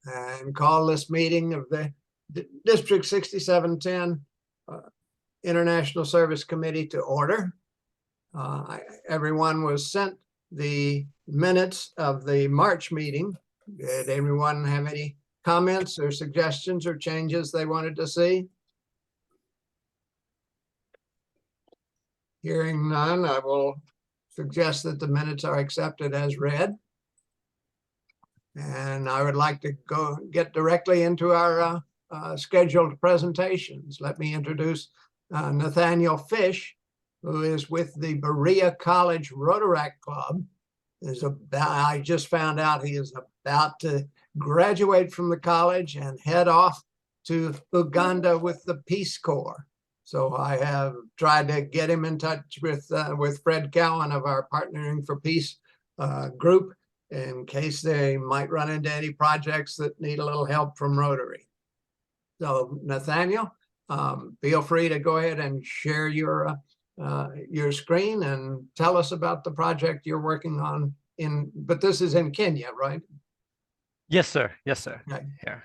and call this meeting of the District 6710 International Service Committee to order. Everyone was sent the minutes of the March meeting. Did everyone have any comments or suggestions or changes they wanted to see? Hearing none, I will suggest that the minutes are accepted as read. And I would like to get directly into our scheduled presentations. Let me introduce Nathaniel Fish, who is with the Berea College Rotaract Club. I just found out he is about to graduate from the college and head off to Uganda with the Peace Corps. So I have tried to get him in touch with Fred Cowan of our Partnering for Peace group, in case they might run into any projects that need a little help from Rotary. So Nathaniel, feel free to go ahead and share your screen and tell us about the project you're working on but this is in Kenya, right? Yes, sir. Yes, sir. Okay. Here.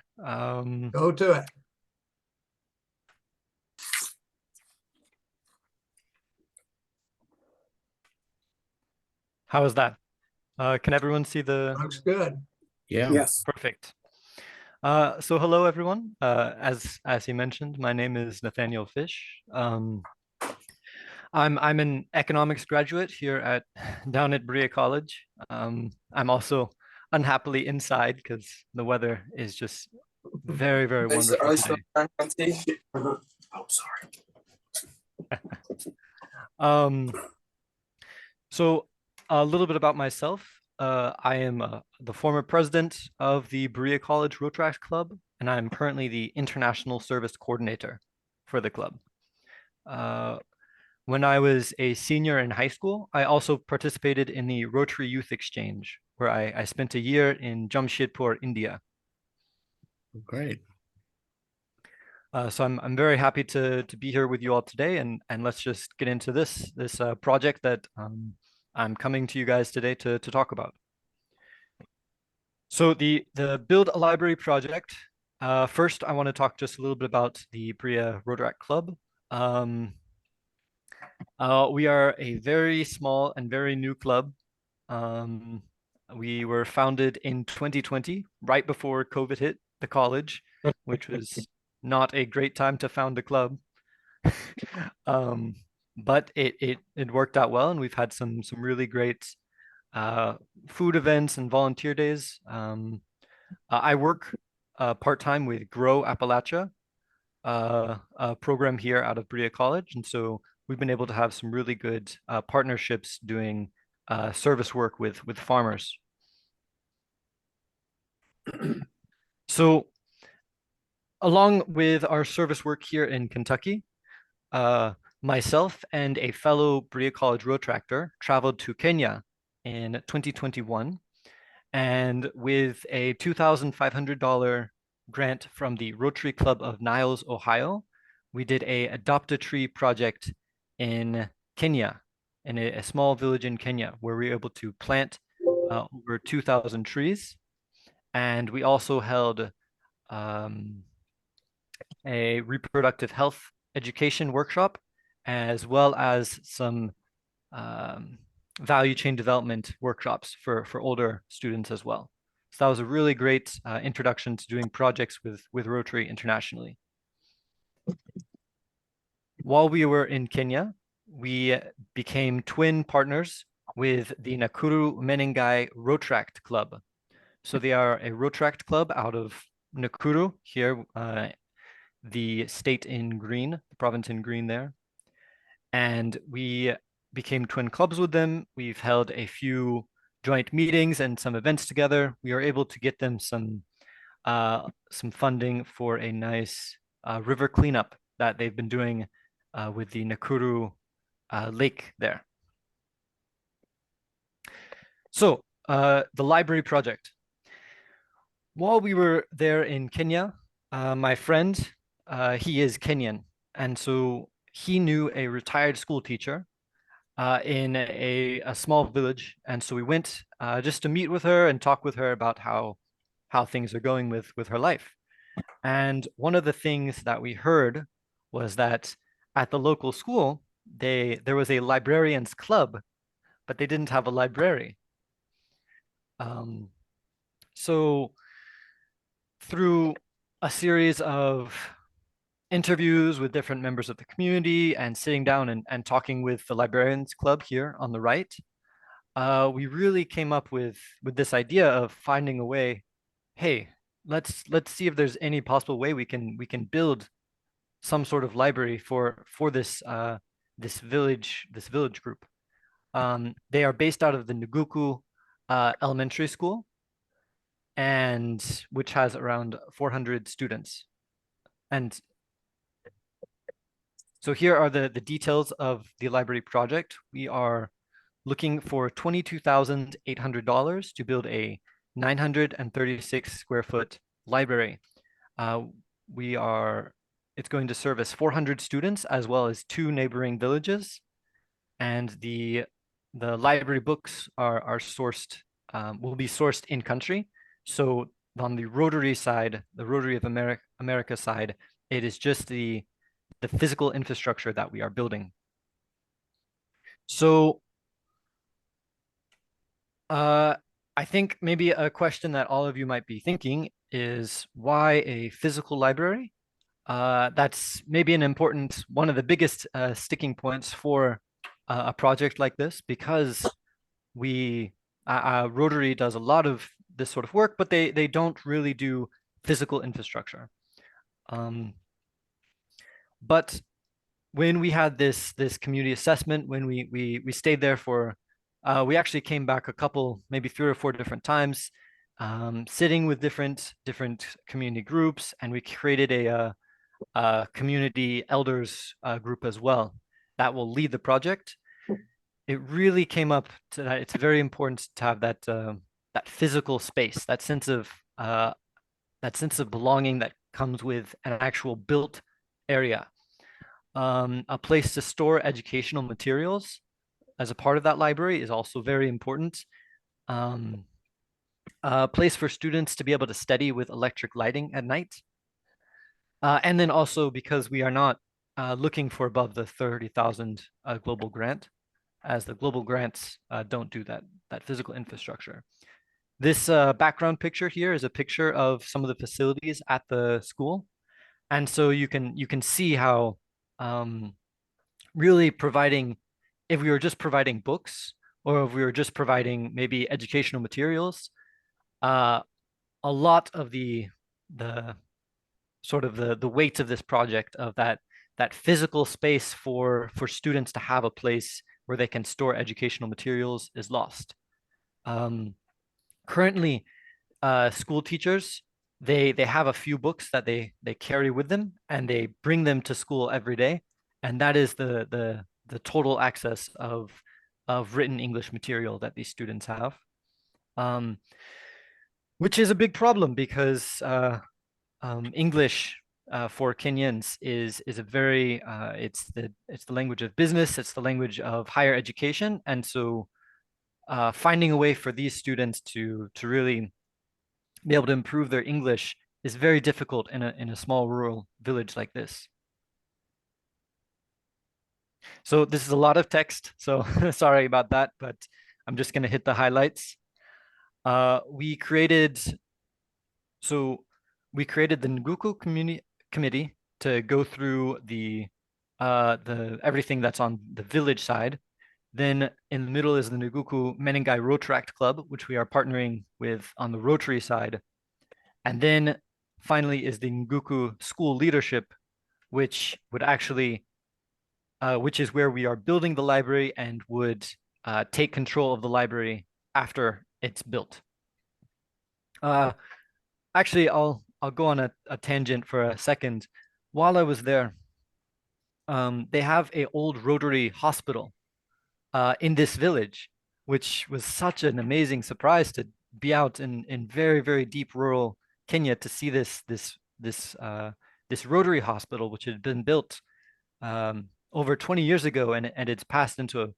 Go to it. How is that? Can everyone see the? Looks good. Yeah. Yes. Perfect. So hello, everyone. As he mentioned, my name is Nathaniel Fish. I'm an economics graduate here down at Berea College. I'm also unhappily inside because the weather is just very, very wonderful today. Oh, sorry. So a little bit about myself. I am the former president of the Berea College Rotaract Club, and I'm currently the international service coordinator for the club. When I was a senior in high school, I also participated in the Rotary Youth Exchange, where I spent a year in Jamshedpur, India. Great. So I'm very happy to be here with you all today, and let's just get into this project that I'm coming to you guys today to talk about. So the Build a Library project. First, I want to talk just a little bit about the Berea Rotaract Club. We are a very small and very new club. We were founded in 2020, right before COVID hit the college, which was not a great time to found a club. But it worked out well, and we've had some really great food events and volunteer days. I work part-time with Grow Appalachia, a program here out of Berea College, and so we've been able to have some really good partnerships doing service work with farmers. So along with our service work here in Kentucky, myself and a fellow Berea College Rotaractor traveled to Kenya in 2021, and with a $2,500 grant from the Rotary Club of Niles, Ohio, we did a Adopt-a-Tree project in Kenya, in a small village in Kenya, where we were able to plant over 2,000 trees. And we also held a reproductive health education workshop, as well as some value chain development workshops for older students as well. So that was a really great introduction to doing projects with Rotary internationally. While we were in Kenya, we became twin partners with the Nakuru Menengai Rotaract Club. So they are a Rotaract club out of Nakuru here, the state in green, the province in green there. And we became twin clubs with them. We've held a few joint meetings and some events together. We were able to get them some funding for a nice river cleanup that they've been doing with the Nakuru lake there. So the library project. While we were there in Kenya, my friend, he is Kenyan, and so he knew a retired school teacher in a small village, and so we went just to meet with her and talk with her about how how things are going with her life. And one of the things that we heard was that at the local school, there was a librarians club, but they didn't have a library. So through a series of interviews with different members of the community and sitting down and talking with the librarians club here on the right, we really came up with this idea of finding a way. Hey, let's see if there's any possible way we can build some sort of library for this this village group. They are based out of the Nguku Elementary School, and which has around 400 students. And so here are the details of the library project. We are looking for $22,800 to build a 936 square foot library. It's going to service 400 students as well as 2 neighboring villages. And the library books are sourced, will be sourced in country. So on the Rotary side, the Rotary of America side, it is just the physical infrastructure that we are building. So I think maybe a question that all of you might be thinking is, why a physical library? That's maybe one of the biggest sticking points for a project like this, because Rotary does a lot of this sort of work, but they don't really do physical infrastructure. But when we had this community assessment, when we stayed there for, we actually came back a couple, maybe 3 or 4 different times, sitting with different community groups, and we created a community elders group as well that will lead the project. It really came up to that it's very important to have that physical space, that sense of belonging that comes with an actual built area. A place to store educational materials as a part of that library is also very important. A place for students to be able to study with electric lighting at night. And then also, because we are not looking for above the 30,000 global grant, as the global grants don't do that physical infrastructure. This background picture here is a picture of some of the facilities at the school. And so you can see how really providing, if we were just providing books, or if we were just providing maybe educational materials, a lot of the sort of the weight of this project, of that physical space for students to have a place where they can store educational materials, is lost. Currently, school teachers, they have a few books that they carry with them, and they bring them to school every day, and that is the total access of written English material that these students have, which is a big problem, because English for Kenyans is a very it's the language of business, it's the language of higher education, and so finding a way for these students to really be able to improve their English is very difficult in a small rural village like this. So this is a lot of text, so sorry about that, but I'm just going to hit the highlights. We created the Nguku Committee to go through the everything that's on the village side. Then in the middle is the Nguku Menengai Rotaract Club, which we are partnering with on the Rotary side. And then finally is the Nguku School Leadership, which would actually, which is where we are building the library and would take control of the library after it's built. Actually, I'll go on a tangent for a second. While I was there, they have an old Rotary hospital in this village, which was such an amazing surprise to be out in very, very deep rural Kenya to see this Rotary hospital, which had been built over 20 years ago, and it's passed into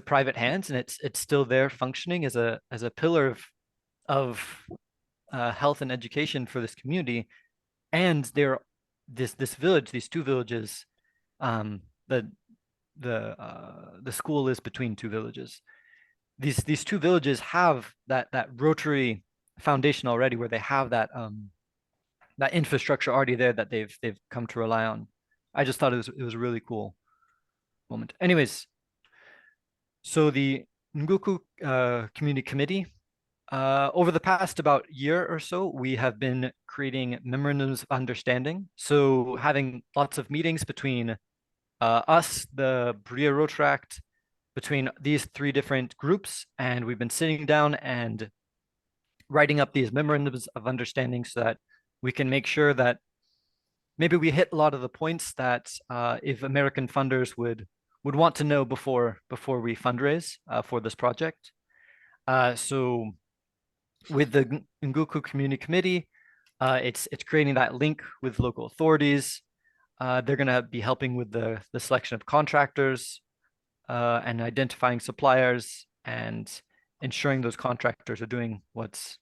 private hands, and it's still there functioning as a pillar of health and education for this community. And this village, these two villages, the school is between two villages. These two villages have that Rotary foundation already, where they have that infrastructure already there that they've come to rely on. I just thought it was a really cool moment. Anyways, so the Nguku Community Committee, over the past about year or so, we have been creating memorandums of understanding. So having lots of meetings between us, the Berea Rotaract, between these three different groups, and we've been sitting down and writing up these memorandums of understanding so that we can make sure that maybe we hit a lot of the points that if American funders would want to know before we fundraise for this project. So with the Nguku Community Committee, it's creating that link with local authorities. They're going to be helping with the selection of contractors and identifying suppliers and ensuring those contractors are doing what's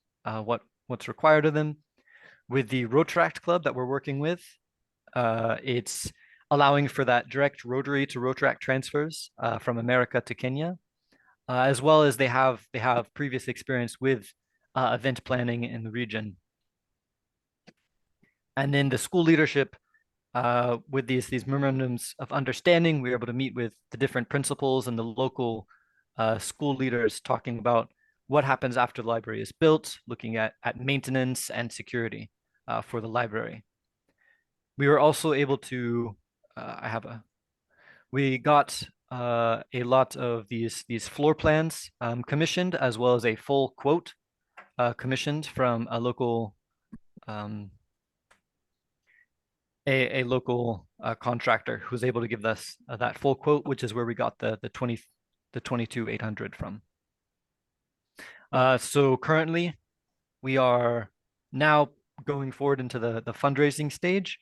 required of them. With the Rotaract Club that we're working with, it's allowing for that direct Rotary to Rotaract transfers from America to Kenya, as well as they have previous experience with event planning in the region. And then the school leadership, with these memorandums of understanding, we were able to meet with the different principals and the local school leaders, talking about what happens after the library is built, looking at maintenance and security for the library. We were also able to, we got a lot of these floor plans commissioned, as well as a full quote commissioned from a local a local contractor who was able to give us that full quote, which is where we got the 22,800 from. So currently, we are now going forward into the fundraising stage,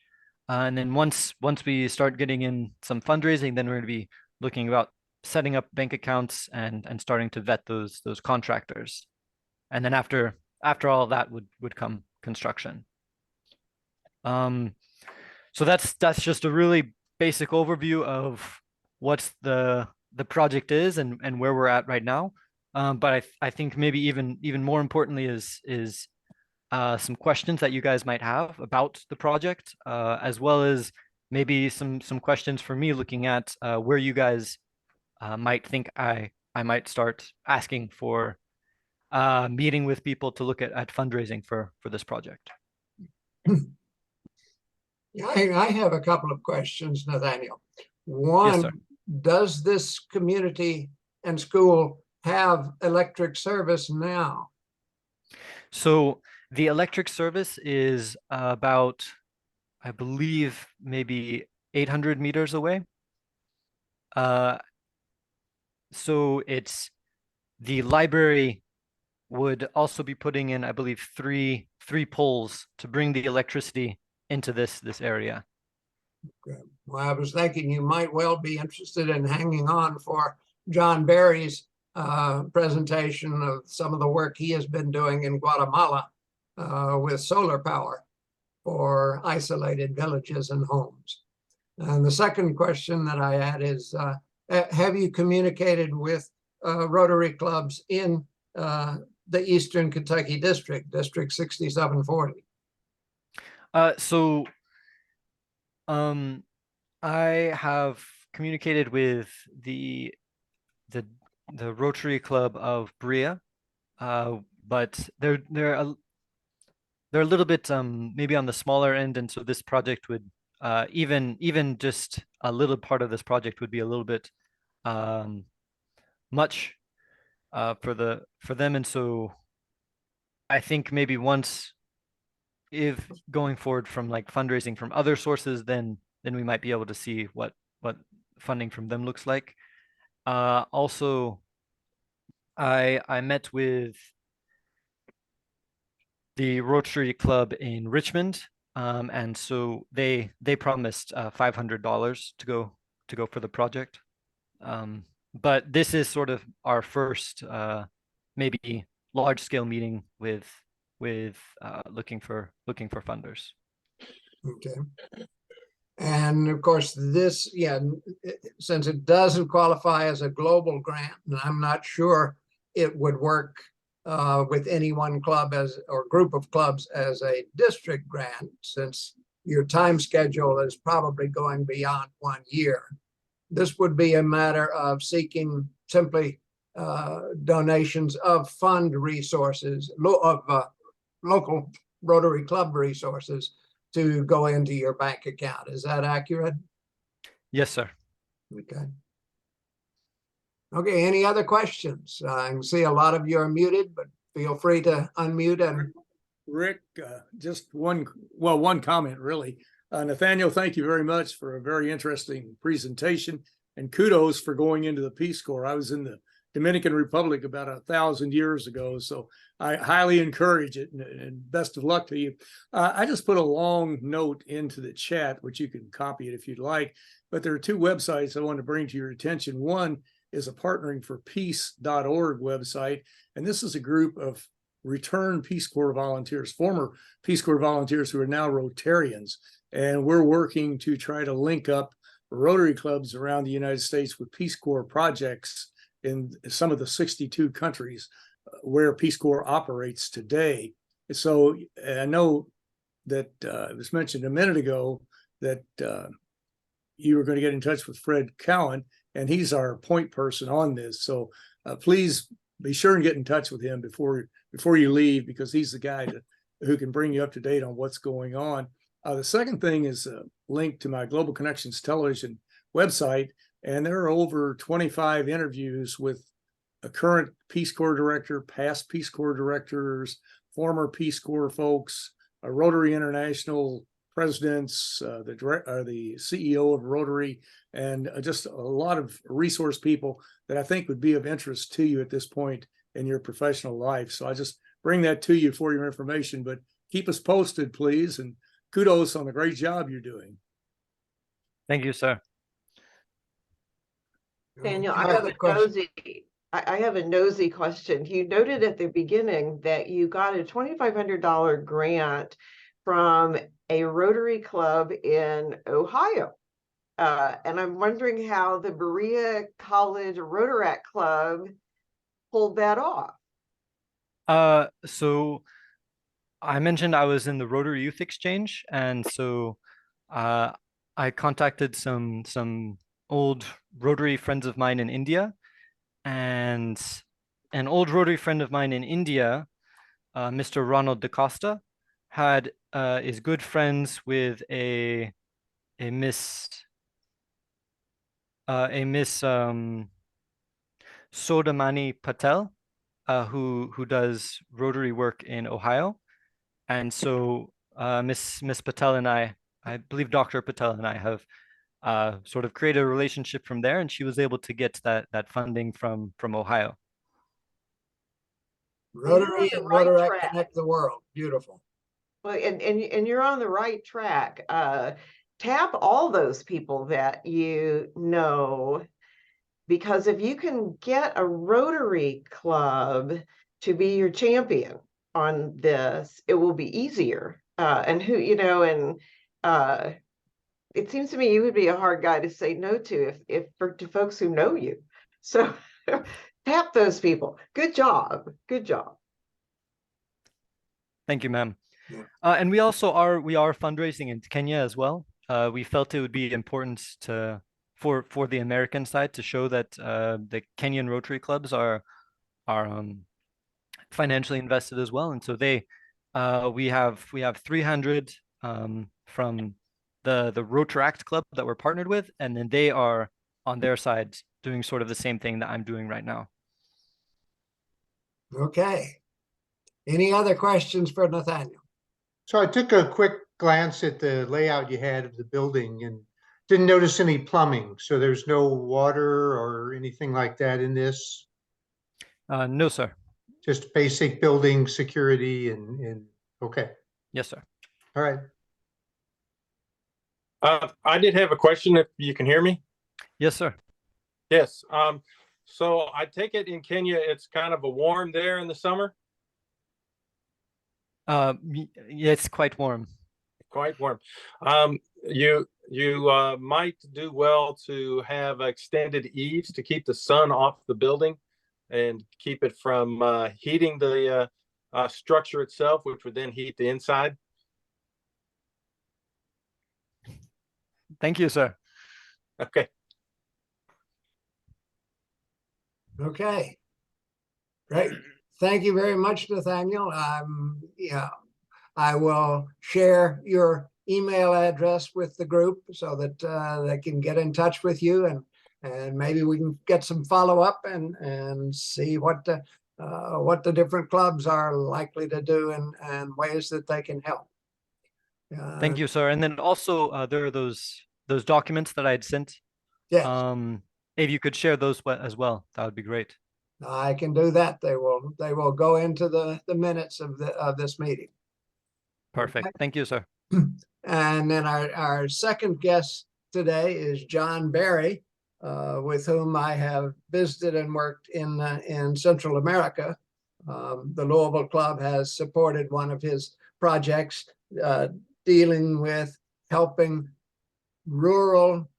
and then once we start getting in some fundraising, then we're going to be looking about setting up bank accounts and starting to vet those contractors, and then after all of that would come construction. So that's just a really basic overview of what the project is and where we're at right now. But I think maybe even more importantly is some questions that you guys might have about the project, as well as maybe some questions for me, looking at where you guys might think I might start asking for meeting with people to look at fundraising for this project. Yeah, I have a couple of questions, Nathaniel. Yes, One, sir. does this community and school have electric service now? So the electric service is about, I believe, maybe 800 meters away. So it's the library would also be putting in, I believe, three poles to bring the electricity into this area. Good. Well, I was thinking you might well be interested in hanging on for John Barry's presentation of some of the work he has been doing in Guatemala with solar power for isolated villages and homes. And the second question that I had is, have you communicated with Rotary clubs in the Eastern Kentucky District, District 6740? So I have communicated with the Rotary Club of Berea, but they're a little bit maybe on the smaller end, and so this project would even just a little part of this project would be a little bit much for them, and so I think maybe once, if going forward from like fundraising from other sources, then we might be able to see what funding from them looks like. Also, I met with the Rotary Club in Richmond, and so they promised $500 to go for the project. But this is sort of our first maybe large scale meeting with with looking for funders. Okay. And of course, this, since it doesn't qualify as a global grant, and I'm not sure it would work with any one club or group of clubs as a district grant, since your time schedule is probably going beyond 1 year. This would be a matter of seeking simply donations of fund resources, of local Rotary Club resources to go into your bank account. Is that accurate? Yes, sir. Okay. Okay, any other questions? I can see a lot of you are muted, but feel free to unmute and Rick, just one comment really. Nathaniel, thank you very much for a very interesting presentation, and kudos for going into the Peace Corps. I was in the Dominican Republic about 1,000 years ago, so I highly encourage it, and best of luck to you. I just put a long note into the chat, which you can copy it if you'd like, but there are 2 websites I want to bring to your attention. One is a Partnering for Peace.org website, and this is a group of returned Peace Corps volunteers, former Peace Corps volunteers who are now Rotarians, and we're working to try to link up Rotary clubs around the United States with Peace Corps projects in some of the 62 countries where Peace Corps operates today. So I know that it was mentioned a minute ago that you were going to get in touch with Fred Cowan, and he's our point person on this. So please be sure and get in touch with him before you leave, because he's the guy who can bring you up to date on what's going on. The second thing is a link to my Global Connections Television website, and there are over 25 interviews with a current Peace Corps director, past Peace Corps directors, former Peace Corps folks, Rotary International presidents, the CEO of Rotary, and just a lot of resource people that I think would be of interest to you at this point in your professional life. So I just bring that to you for your information, but keep us posted, please, and kudos on the great job you're doing. Thank you, sir. Daniel, Any other questions? I have a nosy question. You noted at the beginning that you got a $2,500 grant from a Rotary Club in Ohio. And I'm wondering how the Berea College Rotaract Club pulled that off. So I mentioned I was in the Rotary Youth Exchange, and so I contacted some old Rotary friends of mine in India, and an old Rotary friend of mine in India, Mr. Ronald DaCosta, is good friends with a Miss Sodamani Patel, who does Rotary work in Ohio. And so Miss Patel and I believe Dr. Patel and I have sort of created a relationship from there, and she was able to get that funding from Ohio. Rotary and Right Rotaract track. connect the world. Beautiful. Well, and you're on the right track. Tap all those people that you know, because if you can get a Rotary Club to be your champion on this, it will be easier. And it seems to me you would be a hard guy to say no to to folks who know you. So tap those people. Good job. Good job. Thank you, ma'am. Yeah. And we are fundraising in Kenya as well. We felt it would be important for the American side to show that the Kenyan Rotary clubs are financially invested as well, and so we have 300 from the Rotaract club that we're partnered with, and then they are on their side doing sort of the same thing that I'm doing right now. Okay. Any other questions for Nathaniel? So I took a quick glance at the layout you had of the building and didn't notice any plumbing. So there's no water or anything like that in this? No, sir. Just basic building security and okay. Yes, sir. All right. I did have a question, if you can hear me. Yes, sir. Yes. So I take it in Kenya, it's kind of a warm there in the summer? Yeah, it's quite warm. Quite warm. You might do well to have extended eaves to keep the sun off the building and keep it from heating the structure itself, which would then heat the inside. Thank you, sir. Okay. Okay. Great. Thank you very much, Nathaniel. Yeah, I will share your email address with the group so that they can get in touch with you, and maybe we can get some follow-up and see what the different clubs are likely to do and ways that they can help. Thank you, sir. And then also there are those documents that I had sent. Yes, If you could share those as well, that would be great. I can do that. They will go into the minutes of this meeting. Perfect. Okay. Thank you, sir. And then our second guest today is John Barry, with whom I have visited and worked in Central America. The Louisville Club has supported one of his projects dealing with helping rural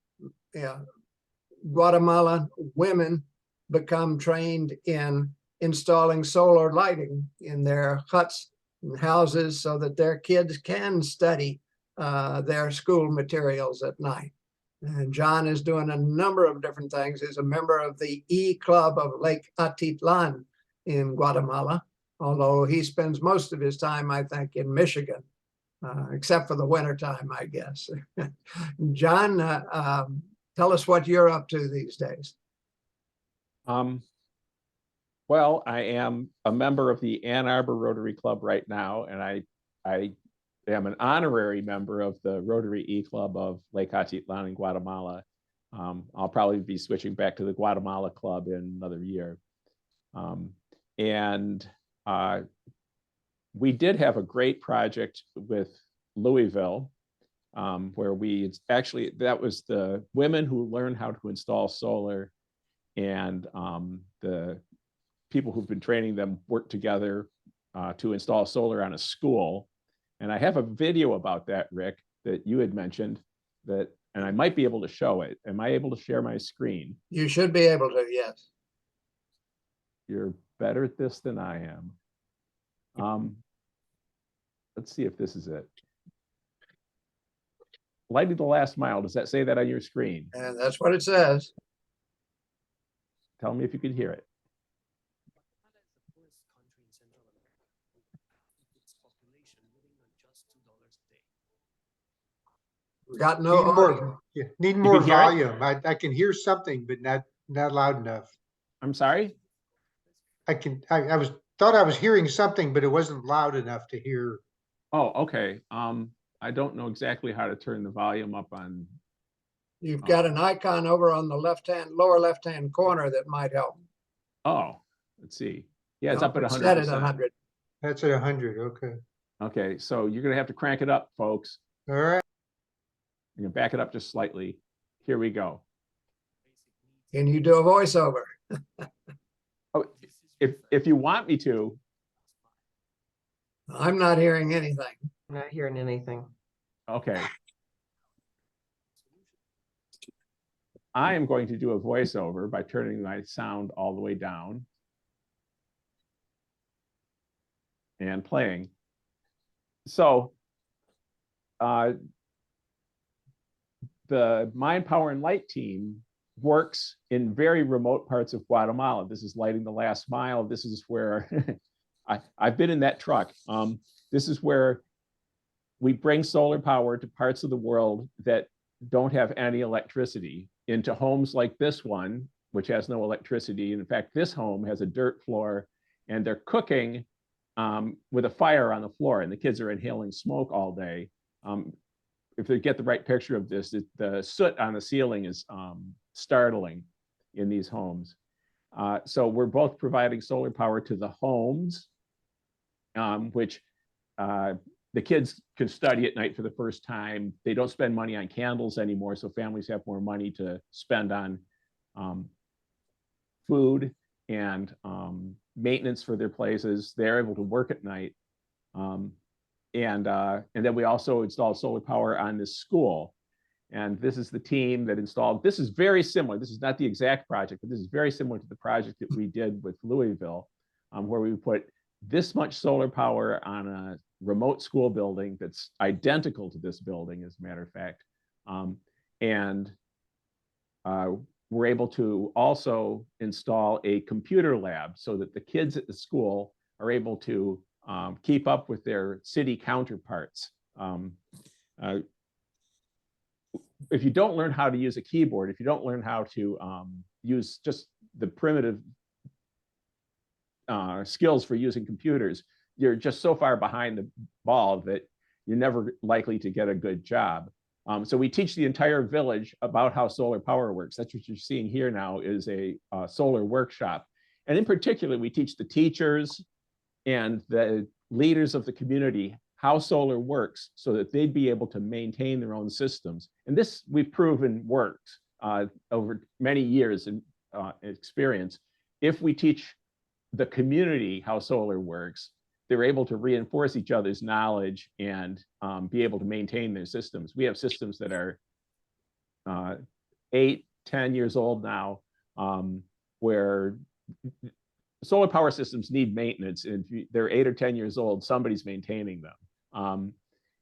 Guatemalan women become trained in installing solar lighting in their huts and houses so that their kids can study their school materials at night. And John is doing a number of different things. He's a member of the E-Club of Lake Atitlan in Guatemala, although he spends most of his time, I think, in Michigan, except for the wintertime, I guess. John, tell us what you're up to these days. Well, I am a member of the Ann Arbor Rotary Club right now, and I am an honorary member of the Rotary E-Club of Lake Atitlan in Guatemala. I'll probably be switching back to the Guatemala Club in another year. We did have a great project with Louisville, where that was the women who learned how to install solar, and the people who've been training them work together to install solar on a school. And I have a video about that, Rick, that you had mentioned, and I might be able to show it. Am I able to share my screen? You should be able to, yes. You're better at this than I am. Let's see if this is it. Lighting the Last Mile, does that say that on your screen? And that's what it says. Tell me if you can hear it. We got no Need audio. more, yeah, need more can hear it? volume. I can hear something, but not loud enough. I'm sorry? I thought I was hearing something, but it wasn't loud enough to hear. Oh, okay. I don't know exactly how to turn the volume up on. You've got an icon over on the lower left-hand corner that might help. Oh, let's see. Yeah, it's No, up at it's set at 100%. 100. That's at 100. Okay. Okay, so you're gonna have to crank it up, folks. All right. You're gonna back it up just slightly. Here we go. Can you do a voiceover? Oh, if you want me to, I'm not hearing anything. Not hearing anything. okay. I am going to do a voiceover by turning my sound all the way down and playing. So the Mind, Power, and Light team works in very remote parts of Guatemala. This is Lighting the Last Mile. This is where I've been in that truck. This is where we bring solar power to parts of the world that don't have any electricity, into homes like this one, which has no electricity. And in fact, this home has a dirt floor, and they're cooking with a fire on the floor, and the kids are inhaling smoke all day. If they get the right picture of this, the soot on the ceiling is startling in these homes. So we're both providing solar power to the homes, which the kids can study at night for the first time. They don't spend money on candles anymore, so families have more money to spend on food and maintenance for their places. They're able to work at night. and then we also installed solar power on this school. And this is the team that installed. This is very similar. This is not the exact project, but this is very similar to the project that we did with Louisville, where we put this much solar power on a remote school building that's identical to this building, as a matter of fact. And we're able to also install a computer lab so that the kids at the school are able to keep up with their city counterparts. If you don't learn how to use a keyboard, if you don't learn how to use just the primitive skills for using computers, you're just so far behind the ball that you're never likely to get a good job. So we teach the entire village about how solar power works. That's what you're seeing here now, is a solar workshop. And in particular, we teach the teachers and the leaders of the community how solar works so that they'd be able to maintain their own systems. And this we've proven works over many years in experience. If we teach the community how solar works, they're able to reinforce each other's knowledge and be able to maintain their systems. We have systems that are 8, 10 years old now, where solar power systems need maintenance. And if they're 8 or 10 years old, somebody's maintaining them.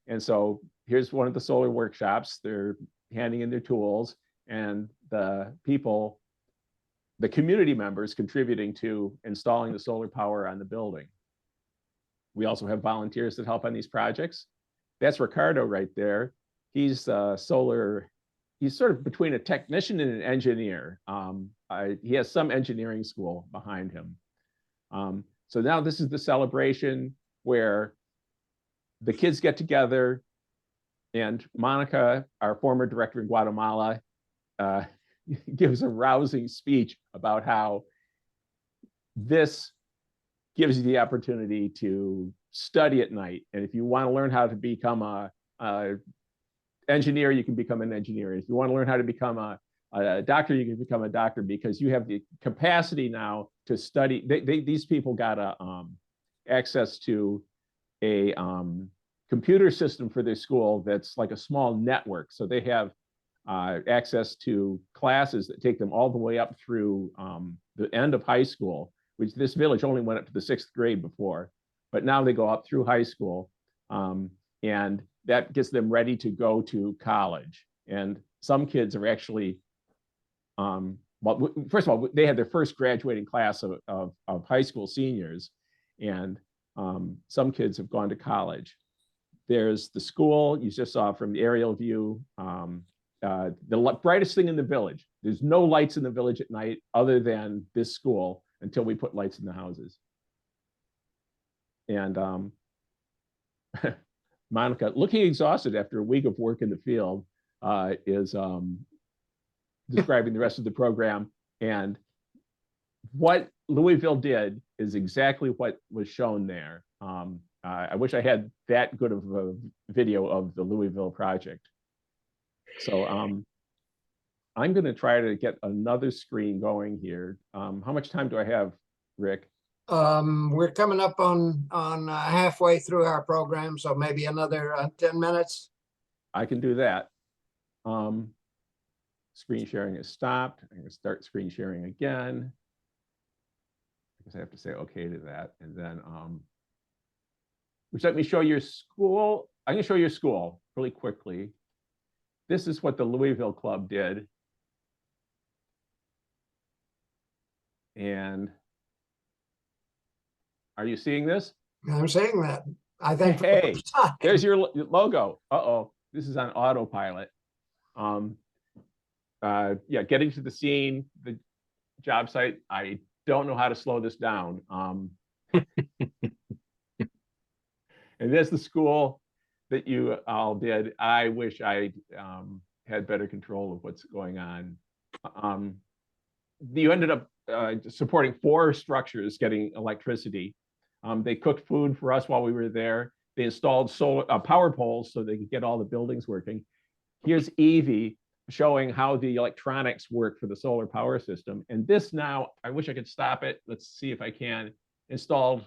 And so here's one of the solar workshops. They're handing in their tools, and the people, the community members, contributing to installing the solar power on the building. We also have volunteers that help on these projects. That's Ricardo right there. He's he's sort of between a technician and an engineer. He has some engineering school behind him. So now this is the celebration where the kids get together, and Monica, our former director in Guatemala, gives a rousing speech about how this gives you the opportunity to study at night. And if you want to learn how to become a engineer, you can become an engineer. If you want to learn how to become a doctor, you can become a doctor, because you have the capacity now to study. These people got access to a computer system for their school that's like a small network. So they have access to classes that take them all the way up through the end of high school, which this village only went up to the 6th grade before, but now they go up through high school, and that gets them ready to go to college. And some kids are actually, well, first of all, they had their first graduating class of high school seniors, and some kids have gone to college. There's the school you just saw from the aerial view, the brightest thing in the village. There's no lights in the village at night other than this school until we put lights in the houses. And Monica, looking exhausted after a week of work in the field, is describing the rest of the program. And what Louisville did is exactly what was shown there. I wish I had that good of a video of the Louisville project. So I'm going to try to get another screen going here. How much time do I have, Rick? We're coming up on halfway through our program, so maybe another 10 minutes. I can do that. Screen sharing is stopped. I'm going to start screen sharing again. I guess I have to say okay to that. And then, which let me show your school. I'm going to show your school really quickly. This is what the Louisville Club did. And are you seeing this? I'm saying that. I think. Hey, there's your logo. Uh-oh, this is on autopilot. Yeah, getting to the scene, the job site. I don't know how to slow this down. And there's the school that you all did. I wish I had better control of what's going on. You ended up supporting 4 structures getting electricity. They cooked food for us while we were there. They installed solar power poles so they could get all the buildings working. Here's Evie showing how the electronics work for the solar power system. And this now, I wish I could stop it. Let's see if I can. Installed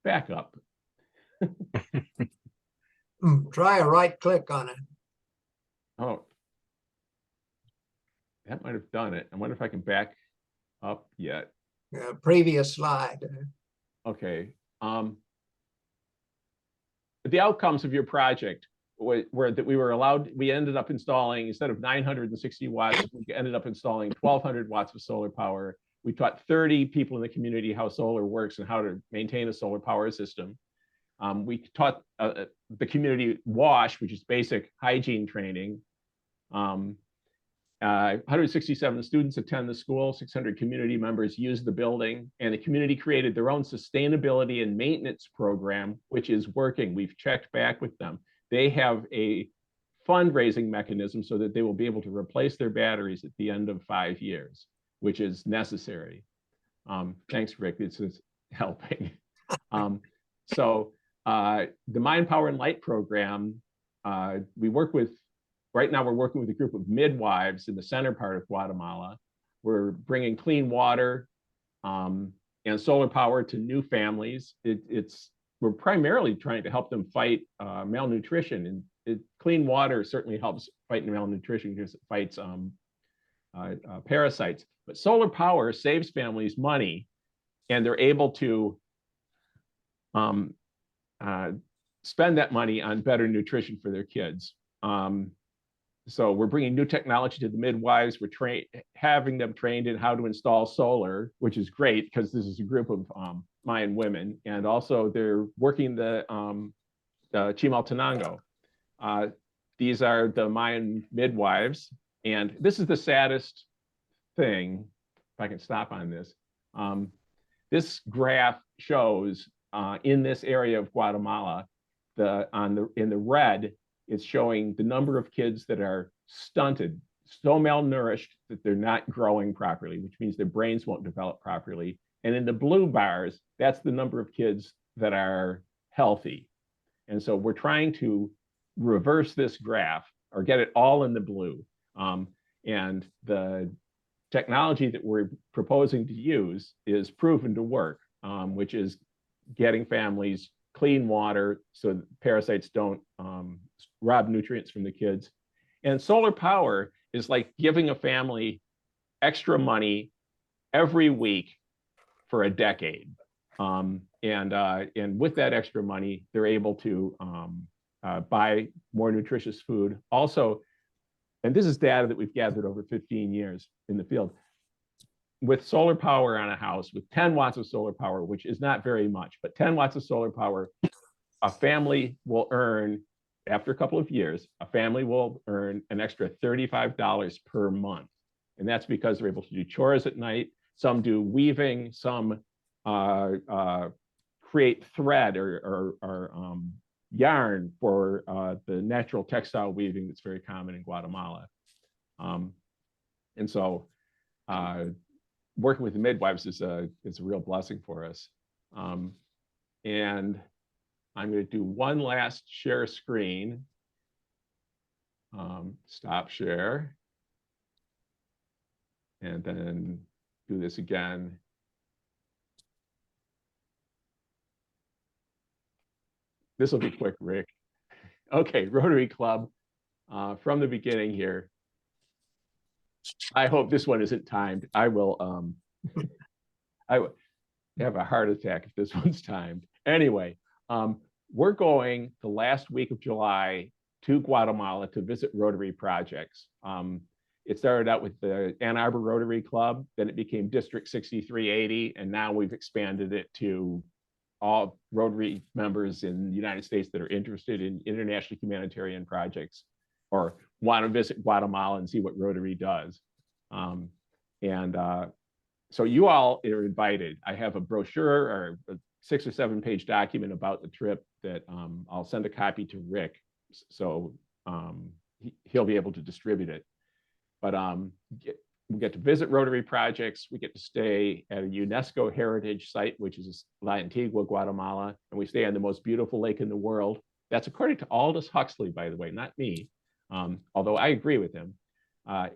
backup. Try a right click on it. Oh. That might have done it. I wonder if I can back up yet. Previous slide. Okay. The outcomes of your project were that we were allowed, we ended up installing, instead of 960 watts, we ended up installing 1,200 watts of solar power. We taught 30 people in the community how solar works and how to maintain a solar power system. We taught the community WASH, which is basic hygiene training. 167 students attend the school, 600 community members use the building, and the community created their own sustainability and maintenance program, which is working. We've checked back with them. They have a fundraising mechanism so that they will be able to replace their batteries at the end of 5 years, which is necessary. Thanks, Rick. It's helping. The Mind, Power, and Light program, we work with, right now we're working with a group of midwives in the center part of Guatemala. We're bringing clean water and solar power to new families. We're primarily trying to help them fight malnutrition, and clean water certainly helps fight malnutrition because it fights parasites. But solar power saves families money, and they're able to spend that money on better nutrition for their kids. So we're bringing new technology to the midwives. We're having them trained in how to install solar, which is great because this is a group of Mayan women. And also they're working the Chimaltenango. These are the Mayan midwives. And this is the saddest thing, if I can stop on this. This graph shows in this area of Guatemala, in the red, it's showing the number of kids that are stunted, so malnourished that they're not growing properly, which means their brains won't develop properly. And in the blue bars, that's the number of kids that are healthy. And so we're trying to reverse this graph or get it all in the blue. And the technology that we're proposing to use is proven to work, which is getting families clean water so that parasites don't rob nutrients from the kids. And solar power is like giving a family extra money every week for a decade. And with that extra money, they're able to buy more nutritious food. Also, and this is data that we've gathered over 15 years in the field, with solar power on a house, with 10 watts of solar power, which is not very much, but 10 watts of solar power, a family will earn, after a couple of years, a family will earn an extra $35 per month. And that's because they're able to do chores at night. Some do weaving, some create thread or yarn for the natural textile weaving that's very common in Guatemala. And so working with the midwives is a real blessing for us. And I'm going to do one last share screen. Stop share. And then do this again. This will be quick, Rick. Okay, Rotary Club from the beginning here. I hope this one isn't timed. I will I have a heart attack if this one's timed. Anyway, we're going the last week of July to Guatemala to visit Rotary projects. It started out with the Ann Arbor Rotary Club, then it became District 6380, and now we've expanded it to all Rotary members in the United States that are interested in international humanitarian projects or want to visit Guatemala and see what Rotary does. So you all are invited. I have a brochure or a 6 or 7 page document about the trip that I'll send a copy to Rick, so he'll be able to distribute it. But we get to visit Rotary projects. We get to stay at a UNESCO heritage site, which is La Antigua, Guatemala, and we stay on the most beautiful lake in the world. That's according to Aldous Huxley, by the way, not me, although I agree with him.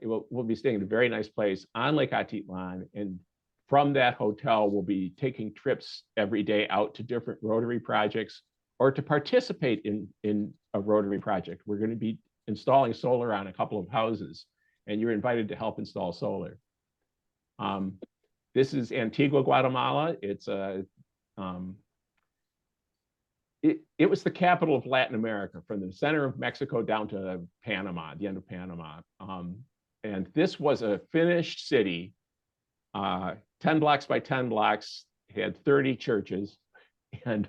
We'll be staying in a very nice place on Lake Atitlan, and from that hotel, we'll be taking trips every day out to different Rotary projects or to participate in a Rotary project. We're going to be installing solar on a couple of houses, and you're invited to help install solar. This is Antigua, Guatemala. It's a it was the capital of Latin America, from the center of Mexico down to Panama, the end of Panama. And this was a finished city, 10 blocks by 10 blocks, had 30 churches. And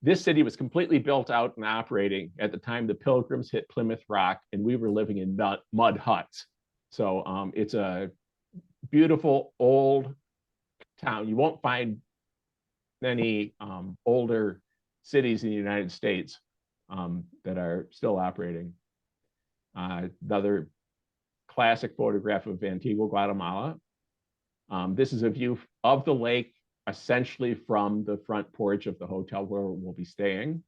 this city was completely built out and operating at the time the Pilgrims hit Plymouth Rock, and we were living in mud huts. So it's a beautiful old town. You won't find many older cities in the United States that are still operating. Another classic photograph of Antigua, Guatemala. This is a view of the lake, essentially from the front porch of the hotel where we'll be staying.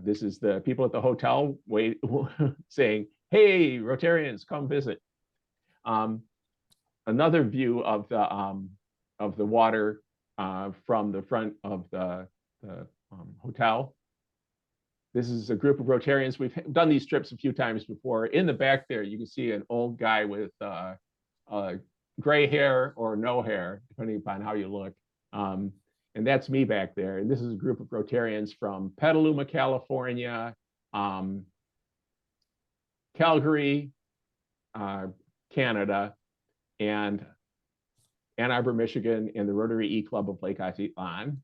This is the people at the hotel saying, "Hey, Rotarians, come visit." Another view of the water from the front of the hotel. This is a group of Rotarians. We've done these trips a few times before. In the back there, you can see an old guy with gray hair or no hair, depending upon how you look. And that's me back there. And this is a group of Rotarians from Petaluma, California, Calgary, Canada, and Ann Arbor, Michigan, and the Rotary E-Club of Lake Atitlan,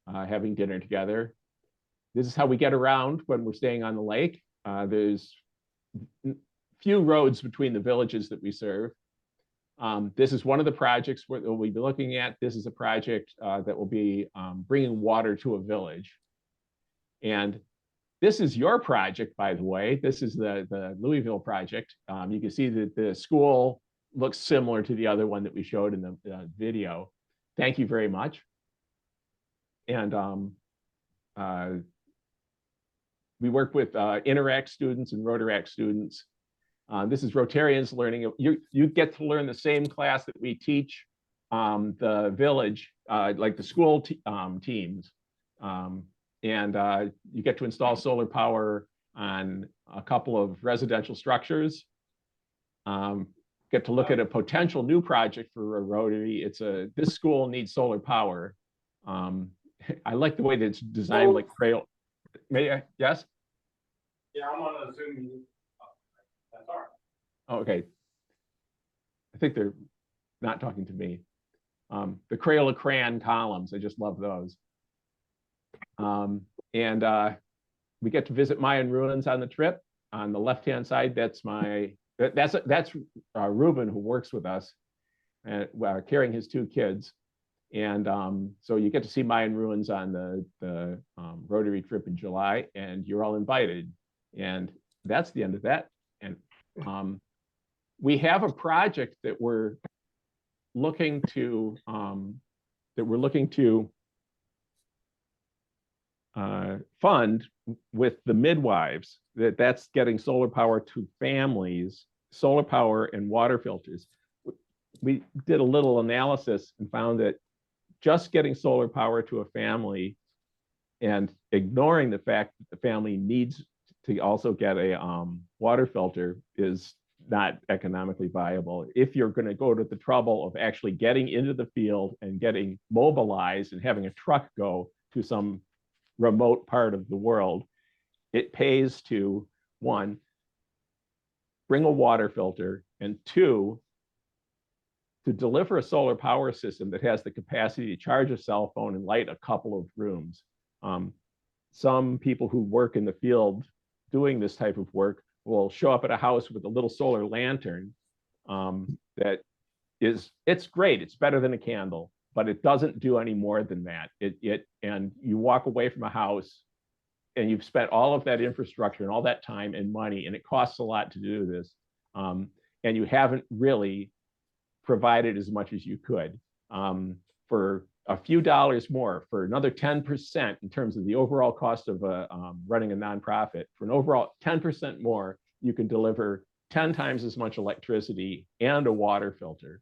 having dinner together. This is how we get around when we're staying on the lake. There's few roads between the villages that we serve. This is one of the projects that we'll be looking at. This is a project that will be bringing water to a village. And this is your project, by the way. This is the Louisville project. You can see that the school looks similar to the other one that we showed in the video. Thank you very much. And we work with Interact students and Rotaract students. This is Rotarians learning. You get to learn the same class that we teach the village, like the school teams. And you get to install solar power on a couple of residential structures. Get to look at a potential new project for a Rotary. This school needs solar power. I like the way that it's designed, like Crail. May I? Yes? Yeah, I'm on a Zoom meeting. That's all right. Okay. I think they're not talking to me. The Crayola crayon columns, I just love those. And we get to visit Mayan ruins on the trip. On the left-hand side, that's Ruben, who works with us, carrying his two kids. And so you get to see Mayan ruins on the Rotary trip in July, and you're all invited. And that's the end of that. And we have a project that we're looking to fund with the midwives. That's getting solar power to families, solar power and water filters. We did a little analysis and found that just getting solar power to a family and ignoring the fact that the family needs to also get a water filter is not economically viable. If you're going to go to the trouble of actually getting into the field and getting mobilized and having a truck go to some remote part of the world, it pays to, one, bring a water filter, and two, to deliver a solar power system that has the capacity to charge a cell phone and light a couple of rooms. Some people who work in the field doing this type of work will show up at a house with a little solar lantern it's great. It's better than a candle, but it doesn't do any more than that. And you walk away from a house and you've spent all of that infrastructure and all that time and money, and it costs a lot to do this. And you haven't really provided as much as you could. For a few dollars more, for another 10% in terms of the overall cost of running a nonprofit, for an overall 10% more, you can deliver 10 times as much electricity and a water filter,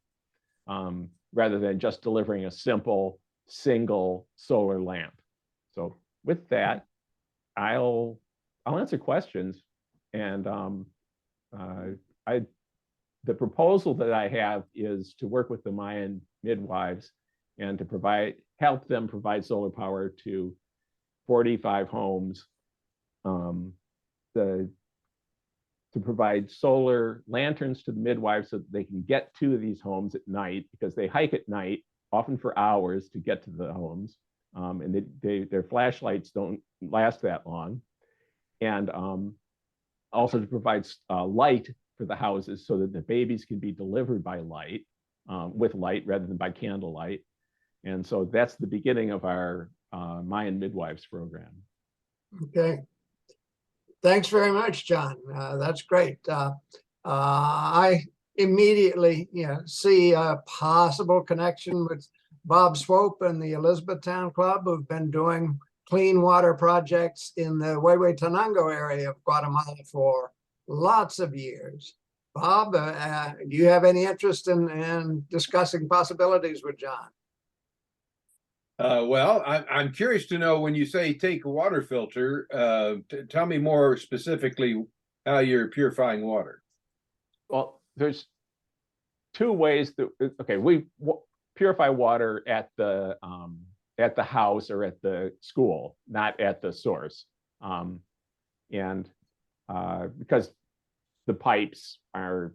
rather than just delivering a simple single solar lamp. So with that, I'll answer questions. And the proposal that I have is to work with the Mayan midwives and to help them provide solar power to 45 homes, to provide solar lanterns to the midwives so that they can get to these homes at night, because they hike at night, often for hours, to get to the homes. And their flashlights don't last that long. And also to provide light for the houses so that the babies can be delivered by light, with light rather than by candlelight. And so that's the beginning of our Mayan midwives program. Okay. Thanks very much, John. That's great. I immediately, see a possible connection with Bob Swope and the Elizabethtown Club, who've been doing clean water projects in the Huehuetenango area of Guatemala for lots of years. Bob, do you have any interest in discussing possibilities with John? Well, I'm curious to know, when you say take a water filter, tell me more specifically how you're purifying water. Well, there's two ways that, okay, we purify water at the house or at the school, not at the source. And because the pipes are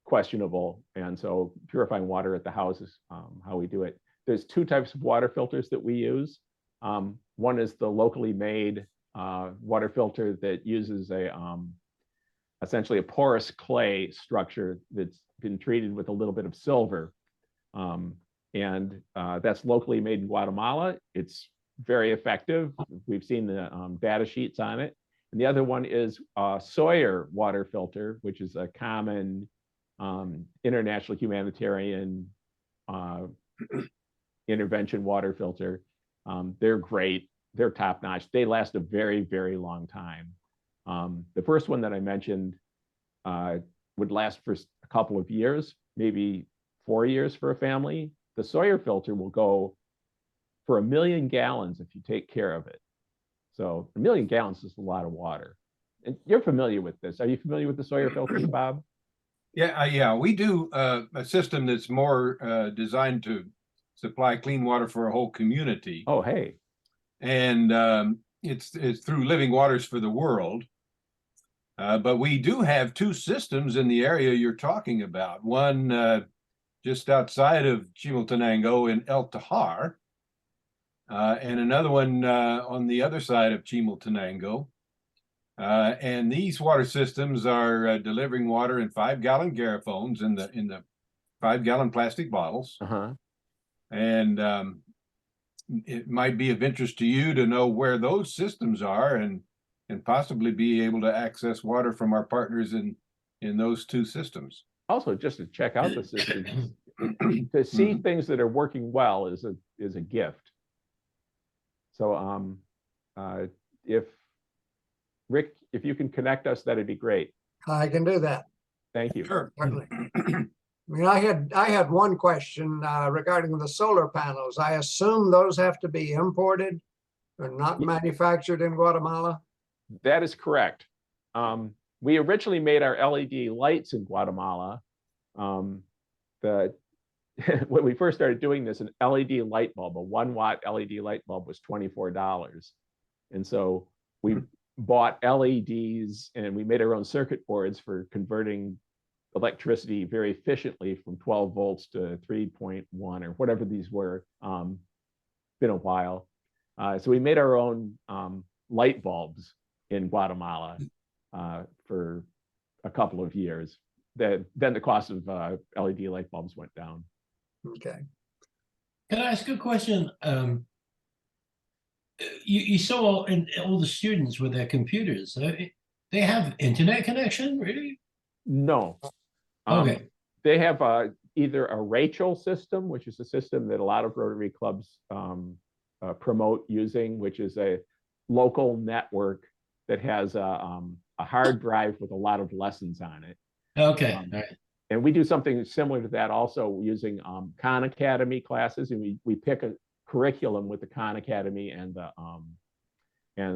questionable, and so purifying water at the house is how we do it. There's two types of water filters that we use. One is the locally made water filter that uses essentially a porous clay structure that's been treated with a little bit of silver. And that's locally made in Guatemala. It's very effective. We've seen the data sheets on it. And the other one is Sawyer water filter, which is a common international humanitarian intervention water filter. They're great. They're top notch. They last a very, very long time. The first one that I mentioned would last for a couple of years, maybe 4 years for a family. The Sawyer filter will go for 1 million gallons if you take care of it. So 1 million gallons is a lot of water. And you're familiar with this. Are you familiar with the Sawyer filters, Bob? Yeah, we do a system that's more designed to supply clean water for a whole community. Oh, hey. And it's through Living Waters for the World. But we do have two systems in the area you're talking about. One just outside of Chimaltenango in El Tahar, and another one on the other side of Chimaltenango. And these water systems are delivering water in 5-gallon garrafones in the 5-gallon plastic bottles. Uh-huh. And it might be of interest to you to know where those systems are, and possibly be able to access water from our partners in those two systems. Also, just to check out the systems, to see things that are working well is a gift. So if Rick, if you can connect us, that'd be great. I can do that. Thank you. Sure. Certainly. I mean, I had one question regarding the solar panels. I assume those have to be imported or not manufactured in Guatemala? That is correct. We originally made our LED lights in Guatemala. When we first started doing this, an LED light bulb, a 1-watt LED light bulb, was $24. And so we bought LEDs and we made our own circuit boards for converting electricity very efficiently from 12 volts to 3.1 or whatever these were. Been a while. So we made our own light bulbs in Guatemala for a couple of years. Then the cost of LED light bulbs went down. Okay. Can I ask a question? You saw all the students with their computers. They have internet connection, really? No. Okay. They have either a Rachel system, which is a system that a lot of Rotary clubs promote using, which is a local network that has a hard drive with a lot of lessons on it. Okay. All right. And we do something similar to that also using Khan Academy classes, and we pick curriculum with the Khan Academy and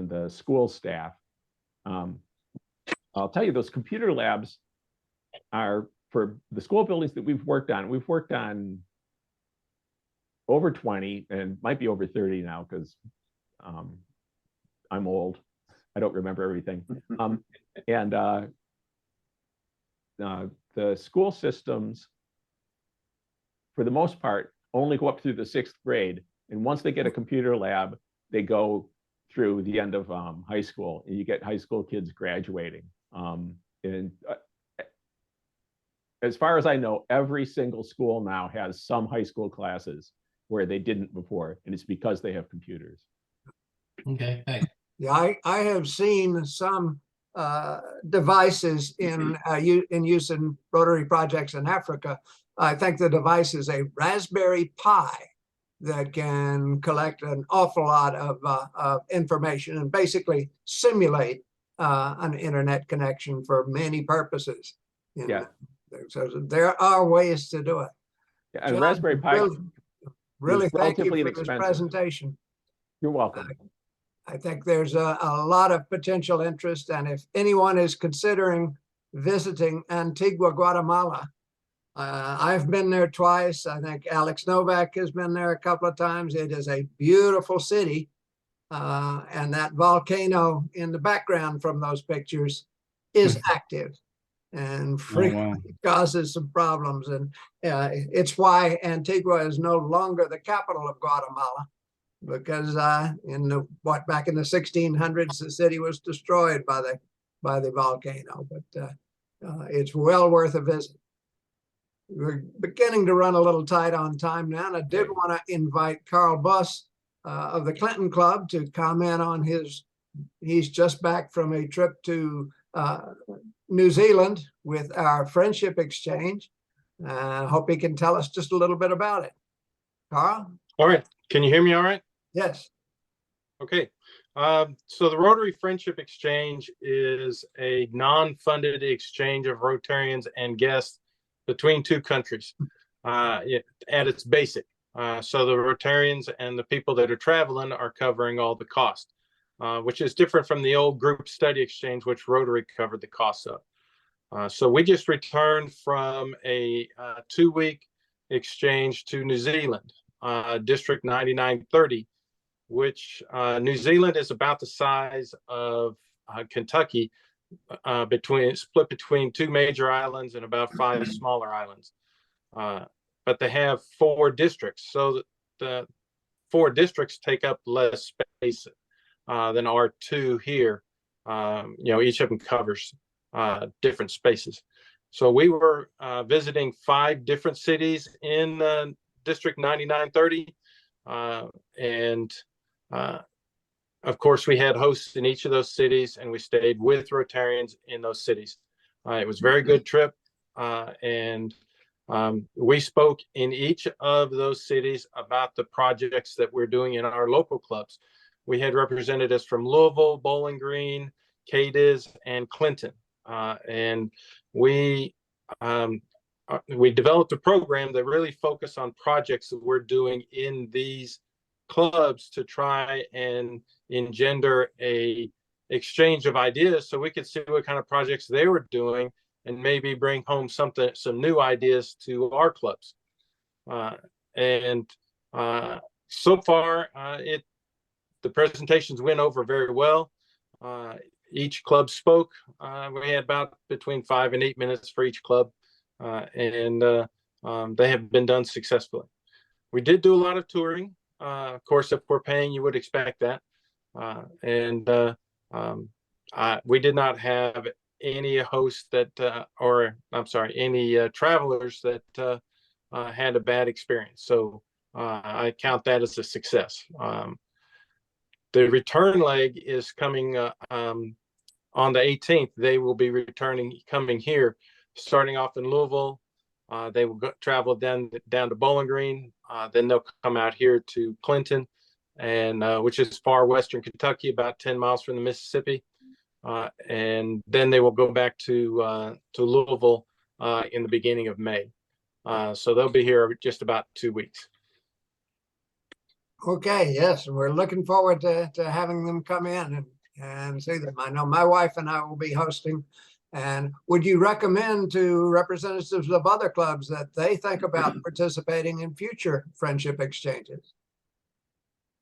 the school staff. I'll tell you, those computer labs are for the school buildings that we've worked on. We've worked on over 20 and might be over 30 now because I'm old. I don't remember everything. And the school systems, for the most part, only go up through the 6th grade. And once they get a computer lab, they go through the end of high school, and you get high school kids graduating. As far as I know, every single school now has some high school classes where they didn't before, and it's because they have computers. Okay, thanks. Yeah, I have seen some devices in use in Rotary projects in Africa. I think the device is a Raspberry Pi that can collect an awful lot of information and basically simulate an internet connection for many purposes. Yeah. So there are ways to do it. Yeah, and John, Raspberry Pi really is thank you relatively for this inexpensive. presentation. You're welcome. I think there's a lot of potential interest, and if anyone is considering visiting Antigua, Guatemala, I've been there twice. I think Alex Novak has been there a couple of times. It is a beautiful city, and that volcano in the background from those pictures is active and frequently causes some problems. And it's why Antigua is no longer the capital of Guatemala, because back in the 1600s, the city was destroyed by the volcano. But it's well worth a visit. We're beginning to run a little tight on time now, and I did want to invite Carl Buss of the Clinton Club to comment on he's just back from a trip to New Zealand with our Friendship Exchange. I hope he can tell us just a little bit about it. Carl? All right. Can you hear me all right? Yes. Okay. So the Rotary Friendship Exchange is a non-funded exchange of Rotarians and guests between two countries at its basic. So the Rotarians and the people that are traveling are covering all the cost, which is different from the old group study exchange, which Rotary covered the costs of. So we just returned from a 2-week exchange to New Zealand, District 9930, which New Zealand is about the size of Kentucky, split between 2 major islands and about 5 smaller islands. But they have 4 districts, so the 4 districts take up less space than our 2 here. Each of them covers different spaces. So we were visiting 5 different cities in District 9930, and of course, we had hosts in each of those cities, and we stayed with Rotarians in those cities. It was a very good trip, and we spoke in each of those cities about the projects that we're doing in our local clubs. We had representatives from Louisville, Bowling Green, Cadiz, and Clinton, and we developed a program that really focused on projects that we're doing in these clubs to try and engender a exchange of ideas so we could see what kind of projects they were doing and maybe bring home some new ideas to our clubs. So far, the presentations went over very well. Each club spoke. We had about between 5 and 8 minutes for each club, and they have been done successfully. We did do a lot of touring. Of course, if we're paying, you would expect that. We did not have any hosts any travelers that had a bad experience. So I count that as a success. The return leg is coming on the 18th. They will be coming here, starting off in Louisville. They will travel down to Bowling Green. Then they'll come out here to Clinton, and which is far western Kentucky, about 10 miles from the Mississippi. And then they will go back to Louisville in the beginning of May. So they'll be here just about 2 weeks. Okay, yes, we're looking forward to having them come in and see them. I know my wife and I will be hosting. And would you recommend to representatives of other clubs that they think about participating in future friendship exchanges?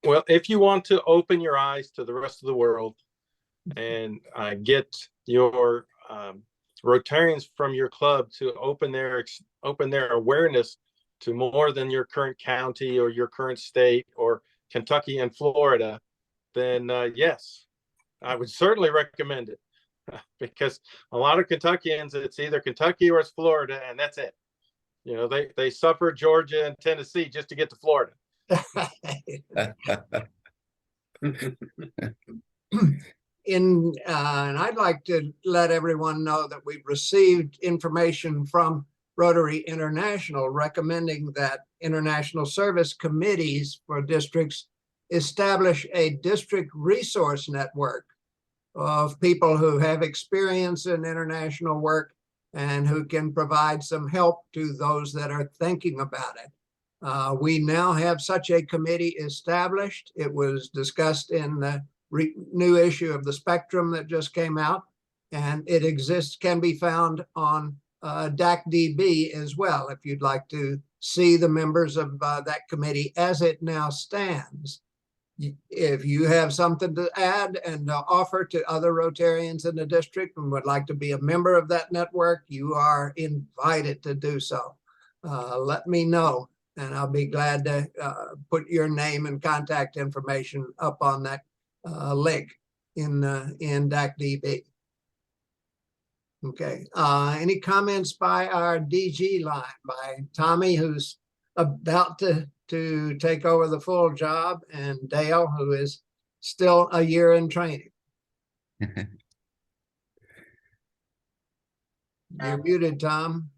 Well, if you want to open your eyes to the rest of the world and get your Rotarians from your club to open their awareness to more than your current county or your current state or Kentucky and Florida, then yes, I would certainly recommend it. Because a lot of Kentuckians, it's either Kentucky or it's Florida, and that's it. You know, they suffer Georgia and Tennessee just to get to Florida. And I'd like to let everyone know that we've received information from Rotary International recommending that international service committees for districts establish a district resource network of people who have experience in international work and who can provide some help to those that are thinking about it. We now have such a committee established. It was discussed in the new issue of the Spectrum that just came out, and it exists, can be found on DACDB as well, if you'd like to see the members of that committee as it now stands. If you have something to add and offer to other Rotarians in the district and would like to be a member of that network, you are invited to do so. Let me know, and I'll be glad to put your name and contact information up on that link in DACDB. Okay, any comments by our DG line, by Tommy, who's about to take over the full job, and Dale, who is still a year in training? You're muted, Tom.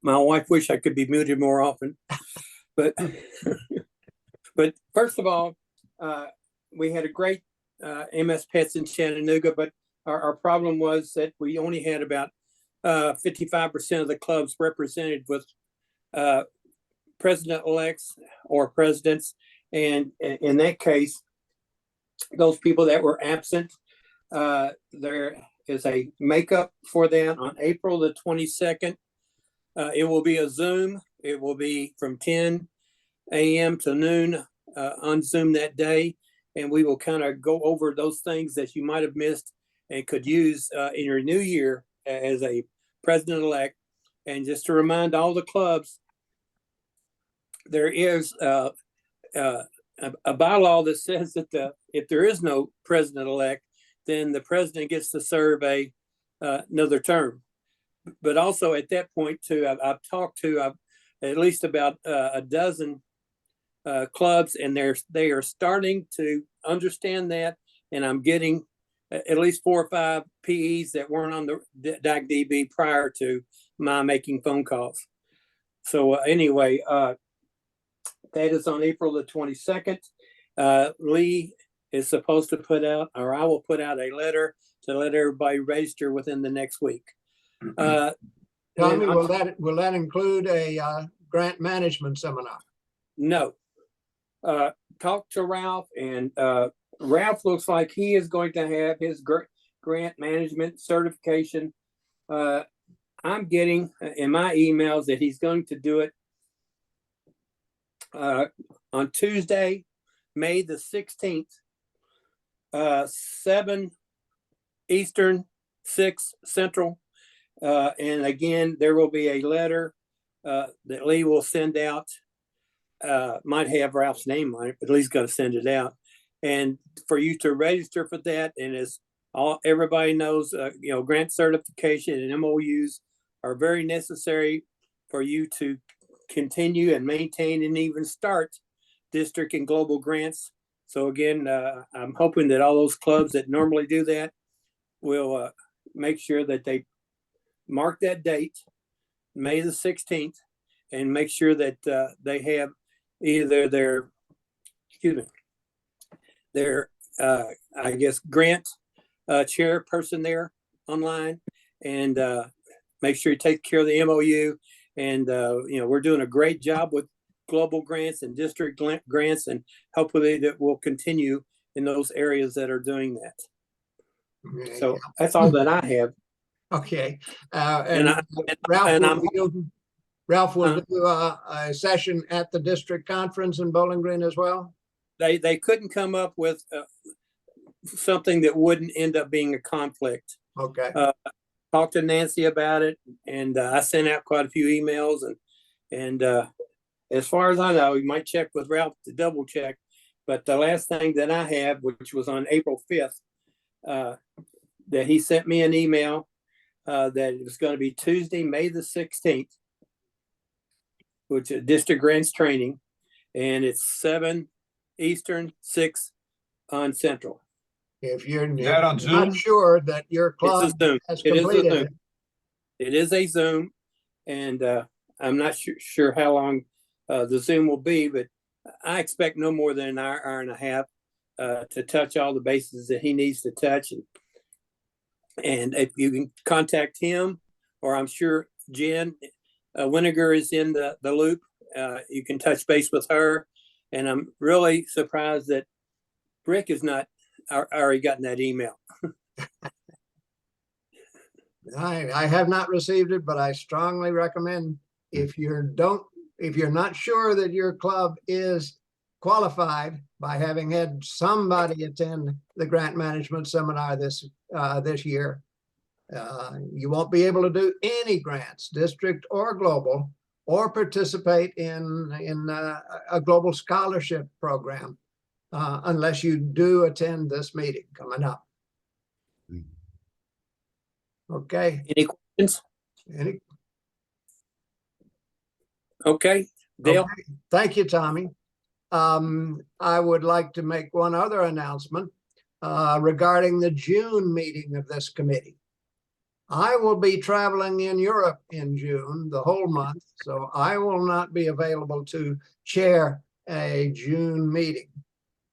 My wife wish I could be muted more often, but first of all, we had a great MS Pets in Chattanooga, but our problem was that we only had about 55% of the clubs represented with president-elects or presidents. And in that case, those people that were absent, there is a makeup for that on April the 22nd. It will be a Zoom. It will be from 10 a.m. to noon on Zoom that day. And we will kind of go over those things that you might have missed and could use in your new year as a president-elect. And just to remind all the clubs, there is a bylaw that says that if there is no president-elect, then the president gets to serve another term. But also at that point too, I've talked to at least about a dozen clubs, and they are starting to understand that. And I'm getting at least 4 or 5 PEs that weren't on the DACDB prior to my making phone calls. So anyway, that is on April the 22nd. Lee is supposed to put out, or I will put out a letter to let everybody register within the next week. Tommy, will that include a grant management seminar? No. Talk to Ralph, and Ralph looks like he is going to have his grant management certification. I'm getting in my emails that he's going to do it on Tuesday, May the 16th, 7 Eastern, 6 Central. And again, there will be a letter that Lee will send out. Might have Ralph's name on it, but Lee's got to send it out. And for you to register for that, and as everybody knows, grant certification and MOUs are very necessary for you to continue and maintain and even start district and global grants. So again, I'm hoping that all those clubs that normally do that will make sure that they mark that date, May the 16th, and make sure that they have either their I guess grant chairperson there online, and make sure you take care of the MOU And, we're doing a great job with global grants and district grants, and hopefully that will continue in those areas that are doing that. So that's all that I have. Okay, And and Ralph will do a session at the district conference in Bowling Green as well? They couldn't come up with something that wouldn't end up being a conflict. Okay, Talked to Nancy about it, and I sent out quite a few emails, and as far as I know, you might check with Ralph to double check, but the last thing that I have, which was on April 5th, that he sent me an email that it was going to be Tuesday, May the 16th, which is district grants training, and it's 7 Eastern, 6 on Central. if you're that on not Zoom? sure that your club It's a Zoom. has It is a completed Zoom. it, It is a Zoom, and I'm not sure how long the Zoom will be, but I expect no more than an hour and a half to touch all the bases that he needs to touch. And if you can contact him, or I'm sure Jen Winiger is in the loop, you can touch base with her. And I'm really surprised that Rick has not already gotten that email. I have not received it, but I strongly recommend if you're not sure that your club is qualified by having had somebody attend the grant management seminar this year, you won't be able to do any grants, district or global, or participate in a global scholarship program unless you do attend this meeting coming up. Okay. Any questions? Any? Okay, Dale. Okay. Thank you, Tommy. I would like to make one other announcement regarding the June meeting of this committee. I will be traveling in Europe in June, the whole month, so I will not be available to chair a June meeting.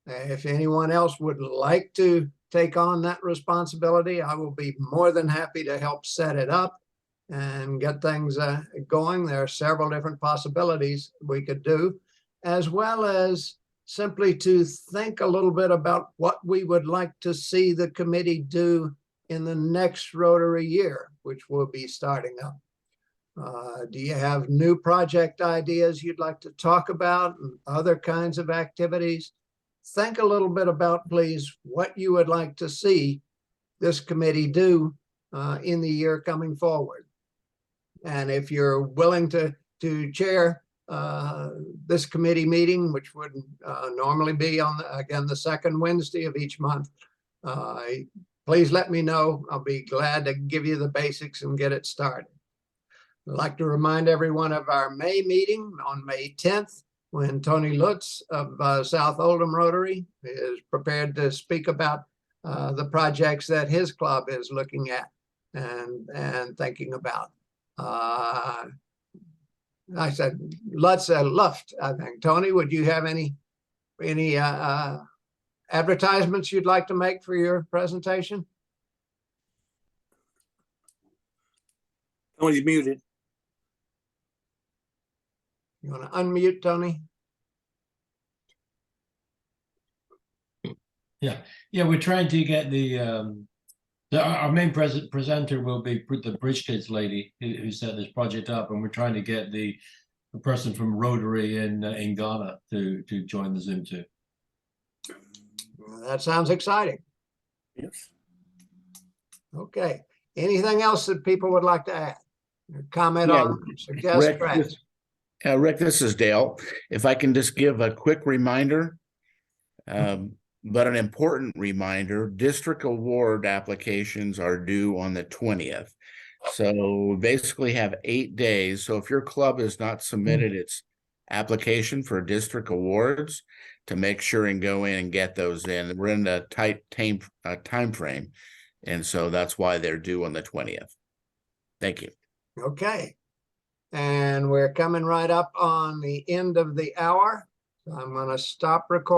If anyone else would like to take on that responsibility, I will be more than happy to help set it up and get things going. There are several different possibilities we could do, as well as simply to think a little bit about what we would like to see the committee do in the next Rotary year, which will be starting up. Do you have new project ideas you'd like to talk about and other kinds of activities? Think a little bit about, please, what you would like to see this committee do in the year coming forward. And if you're willing to chair this committee meeting, which would normally be on, again, the second Wednesday of each month, please let me know. I'll be glad to give you the basics and get it started. I'd like to remind everyone of our May meeting on May 10th, when Tony Lutz of South Oldham Rotary is prepared to speak about the projects that his club is looking at and thinking about. I said Lutz, Luft, I think. Tony, would you have any advertisements you'd like to make for your presentation? Tony's muted. You want to unmute, Tony? Yeah, we're trying to get our main presenter will be the Bridge Kids lady who set this project up, and we're trying to get the person from Rotary in Ghana to join the Zoom too. That sounds exciting. Yes. Okay. Anything else that people would like to add? Comment Yeah, on, suggest, Rick, this is Dale. If I can just give a quick reminder, but an important reminder, district award applications are due on the 20th. So we basically have 8 days. So if your club has not submitted its application for district awards, to make sure and go in and get those in. We're in a tight time frame. And so that's why they're due on the 20th. Thank you. Okay. And we're coming right up on the end of the hour. So I'm going to stop recording.